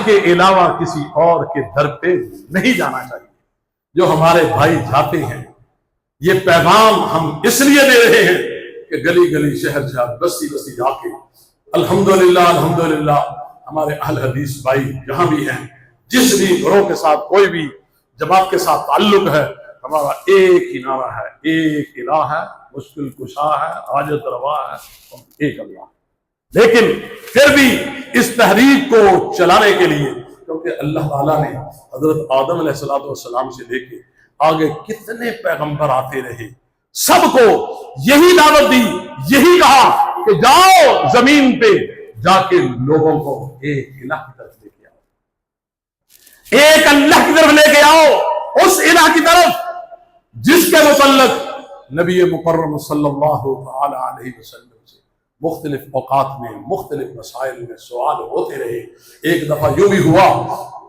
اللہ کے علاوہ کسی اور کے در پہ نہیں جانا چاہیے۔ جو ہمارے بھائی جاتے ہیں، یہ پیغام ہم اس لیے دے رہے ہیں کہ گلی گلی شہر شہر بستی بستی جا کے الحمدللہ الحمدللہ ہمارے اہل حدیث بھائی جہاں بھی ہیں، جس بھی گروہ کے ساتھ کوئی بھی جماعت کے ساتھ تعلق ہے، ہمارا ایک ہی نعرہ ہے، ایک الہ ہے، مشکل کشا ہے، حاجت روا ہے، ایک اللہ۔ لیکن پھر بھی اس تحریک کو چلانے کے لیے، کیونکہ اللہ تعالیٰ نے حضرت آدم علیہ السلام سے لے کے آگے کتنے پیغمبر آتے رہے، سب کو یہی دعوت دی، یہی کہا کہ جاؤ زمین پہ جا کے لوگوں کو ایک الہ کی طرف لے کے آؤ، ایک اللہ کی طرف لے کے آؤ، اس الہ کی طرف جس کے متعلق نبی مکرم صلی اللہ تعالی علیہ وسلم سے مختلف اوقات میں مختلف مسائل میں سوال ہوتے رہے۔ ایک دفعہ یوں بھی ہوا،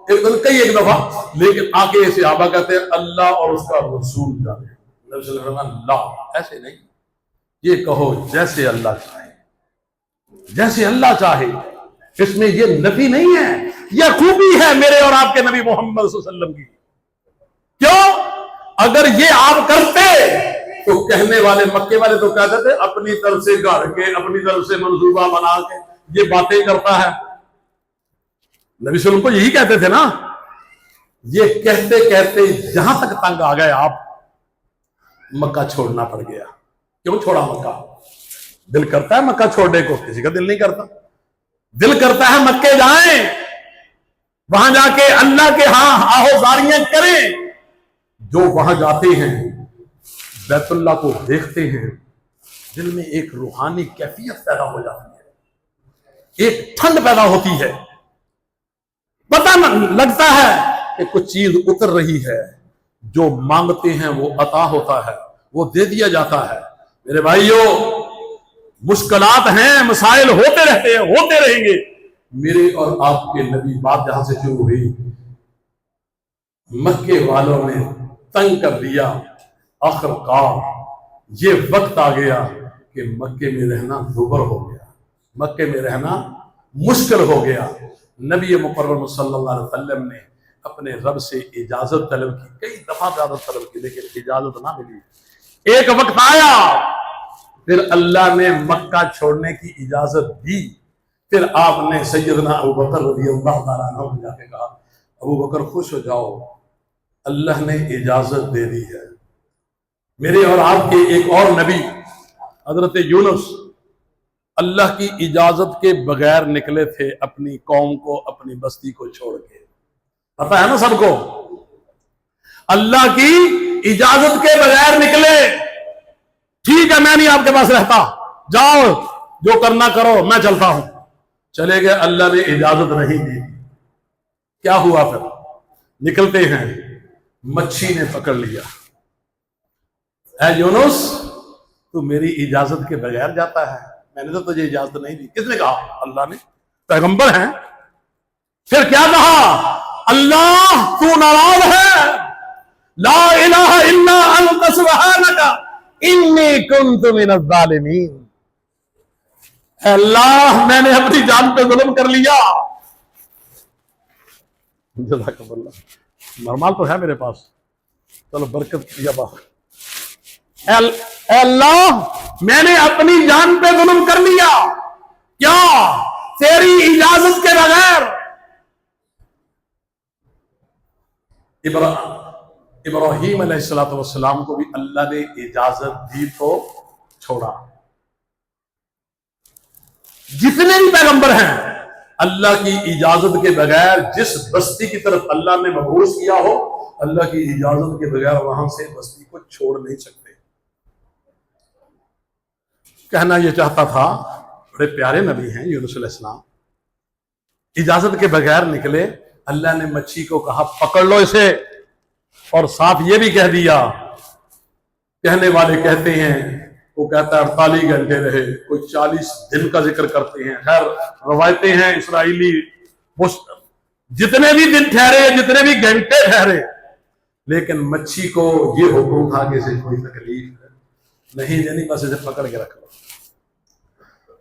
ایک دفعہ، لیکن آگے صحابہ کہتے ہیں اللہ اور اس کا رسول جانے۔ نبی صلی اللہ علیہ وسلم اللہ ایسے نہیں، یہ کہو جیسے اللہ چاہے، جیسے اللہ چاہے۔ اس میں یہ نفی نہیں ہے، یہ خوبی ہے میرے اور آپ کے نبی محمد صلی اللہ علیہ وسلم کی۔ کیوں؟ اگر یہ آپ کرتے تو کہنے والے مکے والے تو کہتے تھے اپنی طرف سے گھڑ کے، اپنی طرف سے منصوبہ بنا کے یہ باتیں کرتا ہے۔ نبی صلی اللہ علیہ وسلم کو یہی کہتے تھے نا۔ یہ کہتے کہتے جہاں تک تنگ آ گئے آپ، مکہ چھوڑنا پڑ گیا۔ کیوں چھوڑا مکہ؟ دل کرتا ہے مکہ چھوڑنے کو؟ کسی کا دل نہیں کرتا۔ دل کرتا ہے مکے جائیں، وہاں جا کے اللہ کے ہاں آہوازاریاں کریں۔ جو وہاں جاتے ہیں، بیت اللہ کو دیکھتے ہیں، دل میں ایک روحانی کیفیت پیدا ہو جاتی ہے، ایک ٹھنڈ پیدا ہوتی ہے، پتہ لگتا ہے کہ کچھ چیز اتر رہی ہے، جو مانگتے ہیں وہ عطا ہوتا ہے، وہ دے دیا جاتا ہے۔ میرے بھائیوں، مشکلات ہیں، مسائل ہوتے رہتے ہیں، ہوتے رہیں گے۔ میرے اور آپ کے نبی بات جہاں سے شروع ہوئی، مکے والوں نے تنگ کر دیا، آخر کار یہ وقت آ گیا کہ مکے میں رہنا دوبر ہو گیا، مکے میں رہنا مشکل ہو گیا۔ نبی مکرم صلی اللہ علیہ وسلم نے اپنے رب سے اجازت طلب کی، کئی دفعہ اجازت طلب کی، لیکن اجازت نہ ملی۔ ایک وقت آیا، پھر اللہ نے مکہ چھوڑنے کی اجازت دی۔ پھر آپ نے سیدنا ابو بکر رضی اللہ تعالیٰ عنہ کو جا کے کہا، ابو بکر خوش ہو جاؤ، اللہ نے اجازت دے دی ہے۔ میرے اور آپ کے ایک اور نبی حضرت یونس اللہ کی اجازت کے بغیر نکلے تھے، اپنی قوم کو، اپنی بستی کو چھوڑ کے۔ پتہ ہے نا سب کو، اللہ کی اجازت کے بغیر نکلے۔ ٹھیک ہے میں نہیں آپ کے پاس رہتا، جاؤ جو کرنا کرو، میں چلتا ہوں۔ چلے گئے، اللہ نے اجازت نہیں دی۔ کیا ہوا پھر؟ نکلتے ہیں، مچھی نے پکڑ لیا۔ اے یونس، تو میری اجازت کے بغیر جاتا ہے؟ میں نے تو تجھے اجازت نہیں دی۔ کس نے کہا؟ اللہ نے، پیغمبر ہیں۔ پھر کیا کہا؟ اللہ تو ناراض ہے، لا الہ الا انت سبحانک انی کنت من الظالمین۔ اے اللہ، میں نے اپنی جان پہ ظلم کر لیا۔ جزاک اللہ، نرمال تو ہے میرے پاس، چلو برکت کیا بات۔ اے اللہ، میں نے اپنی جان پہ ظلم کر لیا، کیا تیری اجازت کے بغیر؟ ابراہیم علیہ السلام کو بھی اللہ نے اجازت دی تو چھوڑا۔ جتنے بھی پیغمبر ہیں، اللہ کی اجازت کے بغیر جس بستی کی طرف اللہ نے مبعوث کیا ہو، اللہ کی اجازت کے بغیر وہاں سے بستی کو چھوڑ نہیں سکتے۔ کہنا یہ چاہتا تھا، بڑے پیارے نبی ہیں یونس علیہ السلام، اجازت کے بغیر نکلے، اللہ نے مچھی کو کہا پکڑ لو اسے، اور ساتھ یہ بھی کہہ دیا۔ کہنے والے کہتے ہیں، وہ کہتا ہے 48 گھنٹے رہے، کوئی 40 دن کا ذکر کرتے ہیں۔ خیر روایتیں ہیں اسرائیلی، جتنے بھی دن ٹھہرے، جتنے بھی گھنٹے ٹھہرے، لیکن مچھی کو یہ حکم تھا کہ اسے کوئی تکلیف نہیں دینی، بس اسے پکڑ کے رکھ لو۔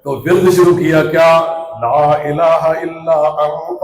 تو ورد شروع کیا، کیا؟ لا الہ الا انت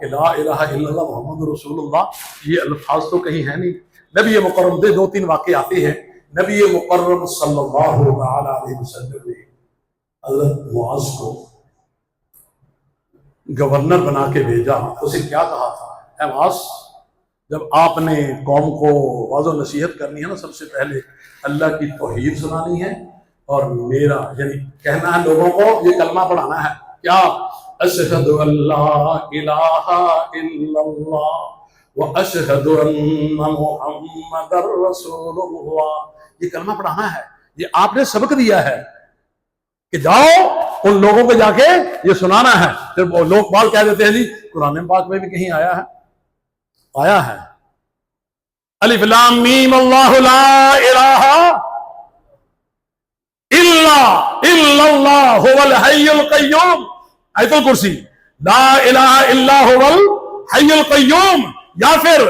کہ لا الہ الا اللہ محمد رسول اللہ یہ الفاظ تو کہیں ہے نہیں. نبی مکرم دے 2-3 واقعے آتے ہیں. نبی مکرم صلی اللہ علیہ وسلم نے حضرت معاذ کو گورنر بنا کے بھیجا. اسے کیا کہا تھا؟ اے معاذ، جب آپ نے قوم کو واض و نصیحت کرنی ہے نا، سب سے پہلے اللہ کی توحید سنانی ہے اور میرا یعنی کہنا ہے لوگوں کو، یہ کلمہ پڑھانا ہے. کیا؟ اشہد ان لا الہ الا اللہ واشہد ان محمد رسول اللہ. یہ کلمہ پڑھانا ہے. یہ آپ نے سبق دیا ہے کہ جاؤ ان لوگوں کو جا کے یہ سنانا ہے. پھر وہ لوگ بال کہہ دیتے ہیں جی قرآن پاک میں بھی کہیں آیا ہے الف لام میم اللہ لا الہ الا اللہ هو الحی القیوم. آیت الکرسی لا الہ الا هو الحی القیوم. یا پھر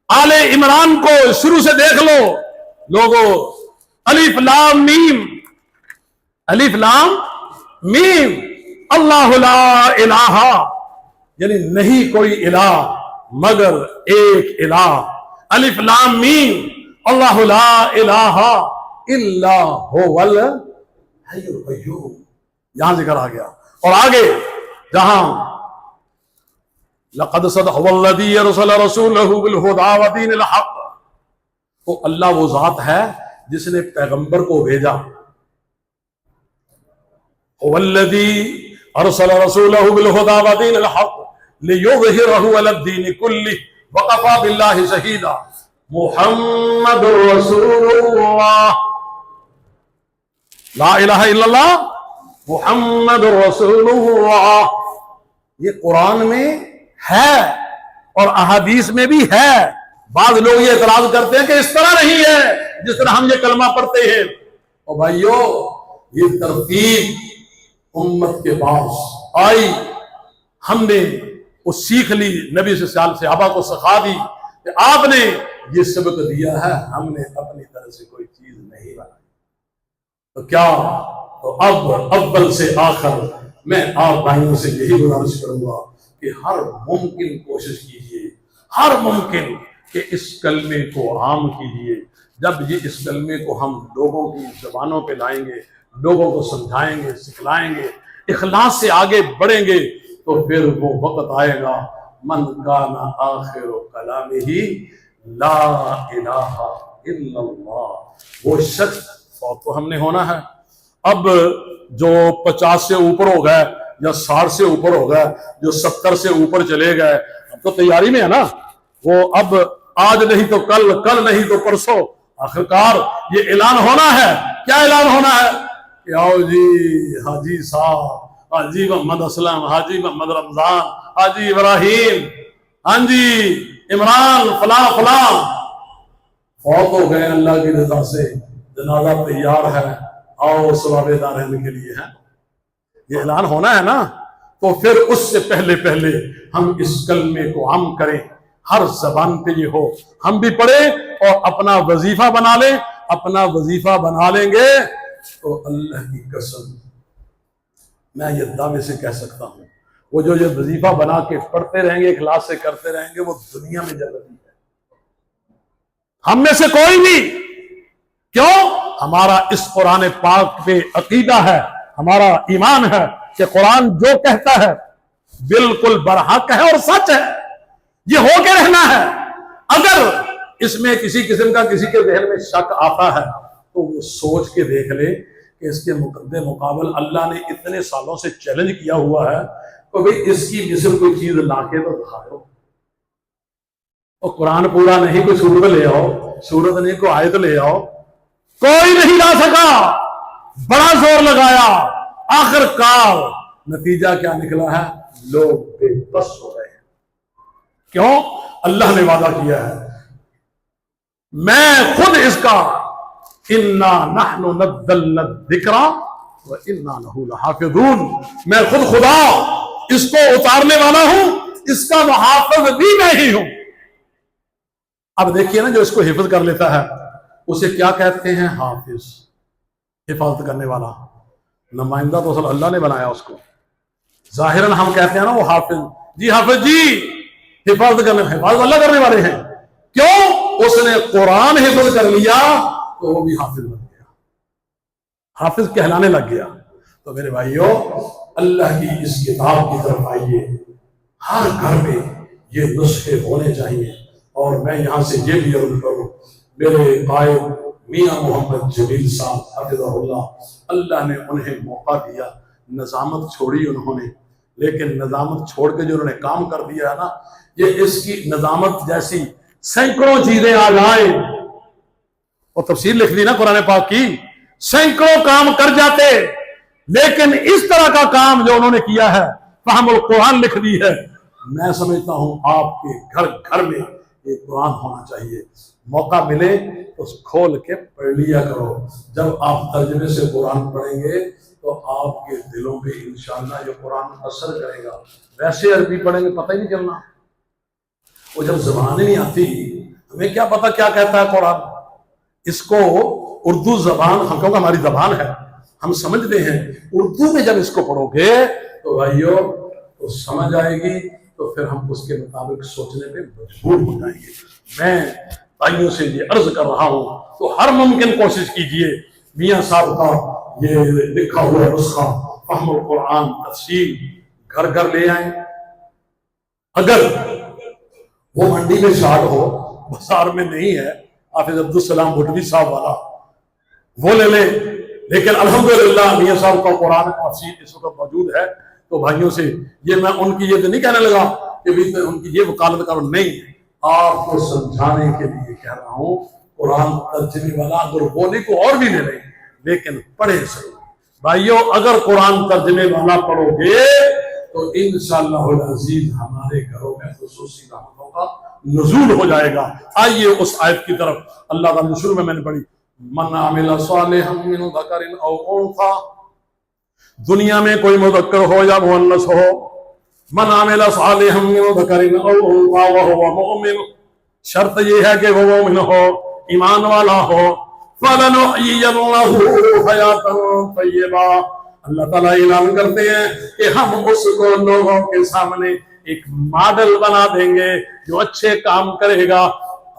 آل عمران کو شروع سے دیکھ لو لوگوں، الف لام میم اللہ لا الہ، یعنی نہیں کوئی الہ مگر ایک الہ. الف لام میم اللہ لا الہ الا هو الحی القیوم. یہاں ذکر آ گیا. اور آگے جہاں لقد صدق الذی ارسل رسولہ بالہدی ودین الحق، تو اللہ وہ ذات ہے جس نے پیغمبر کو بھیجا. هو الذی ارسل رسولہ بالہدی ودین الحق لیظہرہ علی الدین کلہ وکفی باللہ شہیدا. محمد رسول اللہ، لا الہ الا اللہ محمد رسول اللہ. یہ قرآن میں ہے اور احادیث میں بھی ہے. بعض لوگ یہ اعتراض کرتے ہیں کہ اس طرح نہیں ہے جس طرح ہم یہ کلمہ پڑھتے ہیں. اور بھائیو، یہ ترتیب امت کے پاس آئی، ہم نے وہ سیکھ لی، نبی سے صحابہ کو سکھا دی کہ آپ نے یہ سبق دیا ہے، ہم نے اپنی طرح سے کوئی چیز نہیں بنائی. تو کیا، تو اب اول سے آخر میں آپ بھائیوں سے یہی گزارش کروں گا کہ ہر ممکن کوشش کیجیے، ہر ممکن کہ اس کلمے کو عام کیجیے. جب یہ اس کلمے کو ہم لوگوں کی زبانوں پہ لائیں گے، لوگوں کو سمجھائیں گے، سکھلائیں گے، اخلاص سے آگے بڑھیں گے، تو پھر وہ وقت آئے گا من کان آخر کلامہ لا الہ الا اللہ. وہ شخص فوت تو ہم نے ہونا ہے. اب جو 50 سے اوپر ہو گئے یا 60 سے اوپر ہو گئے، جو 70 سے اوپر چلے گئے، اب تو تیاری میں ہے نا. وہ اب آج نہیں تو کل، کل نہیں تو پرسوں آخرکار یہ اعلان ہونا ہے. کیا اعلان ہونا ہے؟ کہ آؤ جی حاجی صاحب، حاجی محمد اسلم، حاجی محمد رمضان، حاجی ابراہیم، ہاں جی عمران فلاں فلاں فوت ہو گئے اللہ کی رضا سے، جنازہ تیار ہے، آؤ ثواب دارین کے لیے ہے. یہ اعلان ہونا ہے نا. تو پھر اس سے پہلے ہم اس کلمے کو عام کریں، ہر زبان پہ یہ ہو، ہم بھی پڑھیں اور اپنا وظیفہ بنا لیں. اپنا وظیفہ بنا لیں گے تو اللہ کی قسم میں یہ دعوے سے کہہ سکتا ہوں، وہ جو یہ وظیفہ بنا کے پڑھتے رہیں گے، اخلاص سے کرتے رہیں گے، وہ دنیا میں جنتی ہے. ہم میں سے کوئی بھی، کیوں؟ ہمارا اس قرآن پاک پہ عقیدہ ہے، ہمارا ایمان ہے کہ قرآن جو کہتا ہے بالکل برحق ہے اور سچ ہے. یہ ہو کے رہنا ہے. اگر اس میں کسی قسم کا کسی کے ذہن میں شک آتا ہے تو وہ سوچ کے دیکھ لے کہ اس کے مقابل اللہ نے اتنے سالوں سے چیلنج کیا ہوا ہے، تو بھئی اس کی مثل کوئی چیز لا کے تو دکھاؤ. اور قرآن پورا نہیں، کوئی سورت لے آؤ، سورت نہیں کوئی آیت لے آؤ، کوئی نہیں لا سکا. بڑا زور لگایا، آخر کار نتیجہ کیا نکلا ہے؟ لوگ بے بس ہو گئے. کیوں؟ اللہ نے وعدہ کیا ہے میں خود اس کا انا نحن نزلنا الذکر وانا لہ لحافظون، میں خود خدا اس کو اتارنے والا ہوں، اس کا محافظ بھی میں ہی ہوں. اب دیکھیے نا، جو اس کو حفظ کر لیتا ہے اسے کیا کہتے ہیں؟ حافظ، حفاظت کرنے والا. نمائندہ تو اصل اللہ نے بنایا اس کو. ظاہراً ہم کہتے ہیں نا وہ حافظ، جی حافظ جی، حفاظت اللہ کرنے والے ہیں. کیوں؟ اس نے قرآن حفظ کر لیا تو وہ بھی حافظ بن گیا، حافظ کہلانے لگ گیا. تو میرے بھائیوں، اللہ کی اس کتاب کی طرف آئیے. ہر گھر میں یہ نسخے ہونے چاہیے. اور میں یہاں سے یہ بھی عرض کروں، میرے قائد میاں محمد جلیل صاحب حفظہ اللہ نے انہیں موقع دیا. نظامت چھوڑی انہوں نے، لیکن نظامت چھوڑ کے جو انہوں نے کام کر دیا ہے نا، یہ اس کی نظامت جیسی سینکڑوں چیزیں آ جائیں. اور تفسیر لکھ دی نا قرآن پاک کی، سینکڑوں کام کر جاتے، لیکن اس طرح کا کام جو انہوں نے کیا ہے، فہم القرآن لکھ دی ہے. میں سمجھتا ہوں آپ کے گھر گھر میں ایک قرآن ہونا چاہیے. موقع ملے تو کھول کے پڑھ لیا کرو. جب آپ ترجمے سے قرآن پڑھیں گے تو آپ کے دلوں پہ انشاءاللہ یہ قرآن اثر کرے گا. ویسے عربی پڑھیں گے پتہ ہی نہیں چلنا. وہ جب زبان ہی نہیں آتی، ہمیں کیا پتا کیا کہتا ہے قرآن. اس کو اردو زبان، ہم کیونکہ ہماری زبان ہے ہم سمجھتے ہیں، اردو میں جب اس کو پڑھو گے تو بھائیو تو سمجھ آئے گی، تو پھر ہم اس کے مطابق سوچنے پہ مجبور ہو جائیں گے. میں بھائیوں سے یہ عرض کر رہا ہوں تو ہر ممکن کوشش کیجئے میاں صاحب کا یہ لکھا ہوا نسخہ فہم القرآن تفسیر گھر گھر لے آئیں. اگر وہ منڈی میں شارٹ ہو، بازار میں نہیں ہے، حافظ عبدالسلام بھٹوی صاحب والا وہ لے لیں. لیکن الحمدللہ میاں صاحب کا قرآن تفسیر اس وقت موجود ہے. تو بھائیوں سے یہ میں ان کی یہ تو نہیں کہنے لگا کہ ان کی یہ وکالت کرو، نہیں، آپ کو سمجھانے کے لیے کہہ رہا ہوں. قرآن ترجمے والا اگر وہ نہیں تو اور بھی لے لیں، لیکن پڑھے صحیح. بھائیوں اگر قرآن ترجمے والا پڑھو گے تو انشاءاللہ العزیز ہمارے گھروں میں خصوصی رحمتوں کا نزول ہو جائے گا. آئیے اس آیت کی طرف. اللہ تعالیٰ شروع میں نے پڑھی، من عمل صالحا من ذکر او انثی. دنیا میں کوئی مذکر ہو یا مؤنث ہو، من عمل صالحا من ذکر او انثی وهو مؤمن، شرط یہ ہے کہ وہ مومن ہو، ایمان والا ہو. فَلَنُحْيِيَنَّهُ حَيَاةً طَيِّبَةً. اللہ تعالیٰ اعلان کرتے ہیں کہ ہم اس کو لوگوں کے سامنے ایک ماڈل بنا دیں گے جو اچھے کام کرے گا.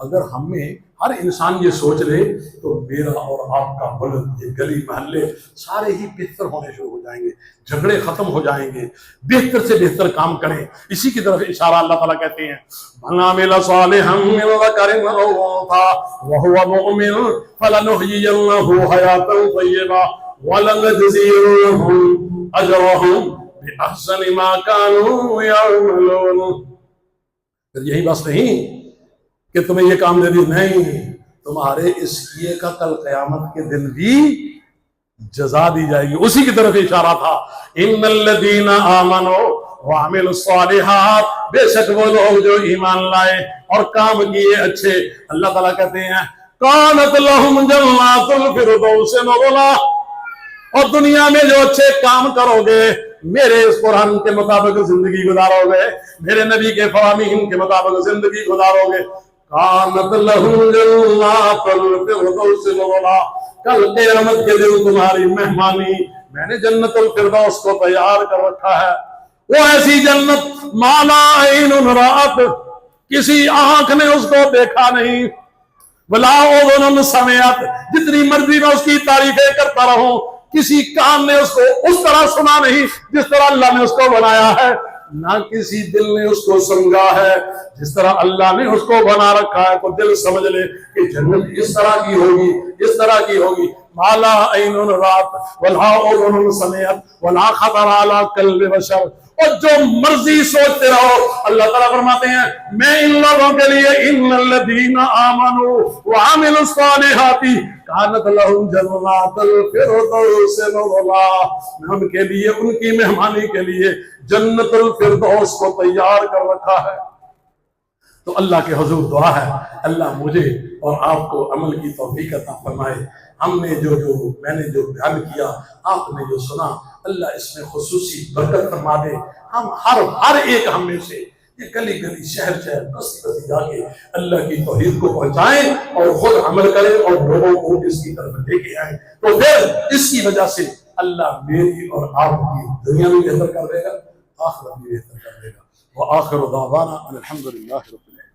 اگر ہمیں ہر انسان یہ سوچ لے تو میرا اور آپ کا ملک، یہ گلی محلے سارے ہی بہتر ہونے شروع ہو جائیں گے، جھگڑے ختم ہو جائیں گے، بہتر سے بہتر کام کریں. اسی کی طرف اشارہ اللہ تعالیٰ کہتے ہیں، من عمل صالحا من ذکر او انثی وهو مؤمن فلنحيينه حیاة طیبہ وَلَنَجْزِيَنَّهُمْ أَجْرَهُمْ بِأَحْسَنِ مَا كَانُوا يَعْمَلُونَ. پھر یہی بس نہیں کہ تمہیں یہ کام دے دی، نہیں، تمہارے اس کیے کا کل قیامت کے دن بھی جزا دی جائے گی. اسی کی طرف اشارہ تھا، ان الذین آمنوا وعملوا الصالحات، بے شک وہ لوگ جو ایمان لائے اور کام کیے اچھے، اللہ تعالیٰ کہتے ہیں کانت لہم جنات الفردوس نزلا. اور دنیا میں جو اچھے کام کرو گے، میرے اس قرآن کے مطابق زندگی گزارو گے، میرے نبی کے فرامین کے مطابق زندگی گزارو گے، کانت لہم جنات الفردوس نزلا، کل قیامت کے دن تمہاری مہمانی میں نے جنت الفردوس کو تیار کر رکھا ہے. وہ ایسی جنت ما لا عین رأت، کسی آنکھ نے اس کو دیکھا نہیں، ولا اذن سمعت، جتنی مرضی میں اس کی تعریفیں کرتا رہوں، کسی کان نے اس کو اس طرح سنا نہیں جس طرح اللہ نے اس کو بنایا ہے، نہ کسی دل نے اس کو سمجھا ہے جس طرح اللہ نے اس کو بنا رکھا ہے. تو دل سمجھ لے کہ جنت اس طرح کی ہوگی، اس طرح کی ہوگی. ما لا عین رأت ولا اذن سمعت ولا خطر علی قلب بشر. اور جو مرضی سوچتے رہو، اللہ تعالیٰ فرماتے ہیں میں ان لوگوں کے لیے ان الذین آمنوا وعملوا الصالحات کانت لہم جنات الفردوس نزلا، میں ان کے لیے، ان کی مہمانی کے لیے جنت الفردوس کو تیار کر رکھا ہے. تو اللہ کے حضور دعا ہے اللہ مجھے اور آپ کو عمل کی توفیق عطا فرمائے. ہم نے میں نے جو بیان کیا، آپ نے جو سنا، اللہ اس میں خصوصی برکت فرما دے. ہم ہر ایک ہم میں سے یہ گلی گلی شہر شہر بستی بستی جا کے اللہ کی توحید کو پہنچائیں اور خود عمل کریں اور لوگوں کو اس کی طرف لے کے آئیں. تو پھر اس کی وجہ سے اللہ میری اور آپ کی دنیا بھی بہتر کر دے گا، آخرت بھی بہتر کر دے گا. وآخر دعوانا ان الحمد للہ رب العالمین.